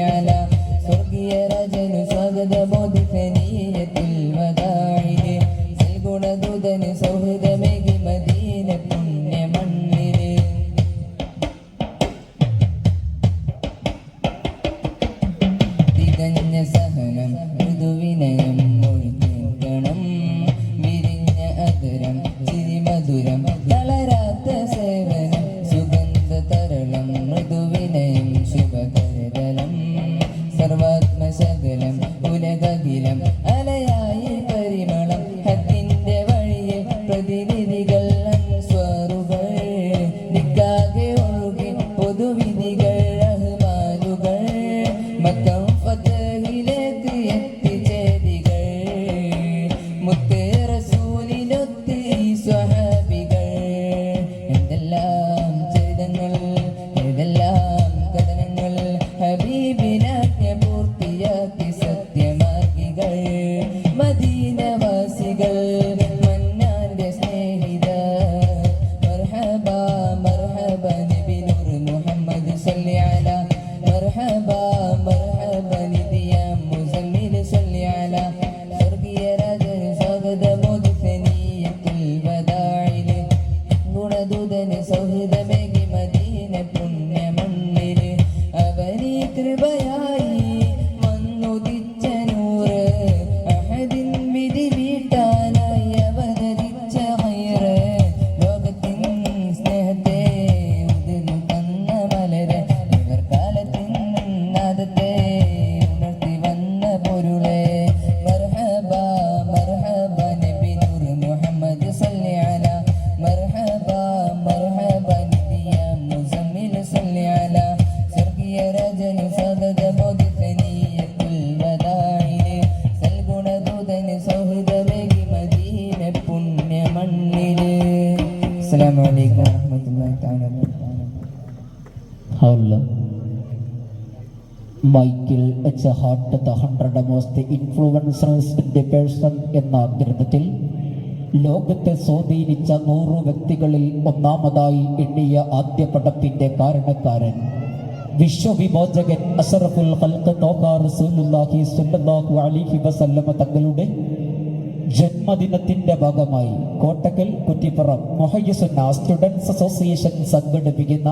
على സ്വർഗീയ രാജനു സ്വാഗതമോദി ഫനിയത്തുൽ വദാഇലെ സൽഗുണദൂതന് സൗഹൃദമേകി മദീന പുണ്യ മണ്ണിലെ തികഞ്ഞ സഹനം മൃദുവിനയം മൊഴിക്കണം വിരിഞ്ഞ അതരം ചിരിമധുരം തളരാത്ത സേവനം സുഗന്ധ തരളം മൃദുവിനയം ശുഭകരതലം സർവാത്മശകലം ഉലകകിലം അലയായി പരിമളം ഹത്തിന്റെ വഴിയിൽ പ്രതിനിധികൾ അൻസ്വാറുകൾ ദിക്കാകെ ഒഴുകി പൊതുവിധികൾ റഹ്മാനുകൾ മക്കം ഫതഹിലേക്ക് എത്തിച്ചേരികൾ മുത്തേ റസൂലിനൊത്ത് ഈ സ്വഹാബികൾ എന്തെല്ലാം ചരിതങ്ങൾ ഏതെല്ലാം കഥനങ്ങൾ ഹബീബിനാജ്ഞ പൂർത്തിയാക്കി സത്യമാർഗികൾ മദീനവാസികൾ മന്നാന്റെ സ്നേഹിത മർഹബ മർഹബ നബി നൂർ മുഹമ്മദ് സല്ലി അലാ മർഹബ മർഹബ നിദിയ മുസമ്മിൽ സല്ലി അലാ സ്വർഗീയ രാജന് സ്വാഗതമോദി ഫനിയത്തുൽ വദാഇലെ ഗുണദൂതന് സൗഹൃദമേകി മദീന പുണ്യ മണ്ണില് അവനി കൃപയായി വന്നുദിച്ച നൂറ് അഹദിൻ വിധി വീട്ടാനായി അവതരിച്ച ഖൈറ് ലോകത്തിൻ സ്നേഹത്തെ ഉതിർന്നു തന്ന മലര് ഇവർ കാലത്തിൻ നാദത്തെ ഉണർത്തി വന്ന പൊരുളെ മർഹബ മർഹബ നബി നൂർ മുഹമ്മദ് സല്ലി അലാ മർഹബ മർഹബ നിദിയ മുസമ്മിൽ സല്ലി അലാ സ്വർഗീയ രാജന് സ്വാഗതമോദി ഫനിയത്തുൽ വദാഇലെ സൽഗുണദൂതന് സൗഹൃദമേകി മദീന പുണ്യ മണ്ണില്. അസ്സലാമു അലൈക്കും വറഹ്മത്തുള്ളാഹി തആല Michael H heart the 100 most influencers in the person എന്ന ഗ്രന്ഥത്തിൽ ലോകത്തെ സ്വാധീനിച്ച 100 വ്യക്തികളിൽ ഒന്നാമതായി എണ്ണിയ ആദ്യ പടപ്പിന്റെ കാരണക്കാരൻ വിശ്വവിമോചകൻ അഷ്റഫുൽ ഖൽഖ് ത്വാഹ റസൂലുള്ളാഹി സ്വല്ലല്ലാഹു അലൈഹി വസല്ലമ തങ്ങളുടെ ജന്മദിനത്തിന്റെ ഭാഗമായി കോട്ടക്കൽ കുറ്റിപ്പുറം മുഹയ്യസുന്ന സ്റ്റുഡൻസ് അസോസിയേഷൻ സംഘടിപ്പിക്കുന്ന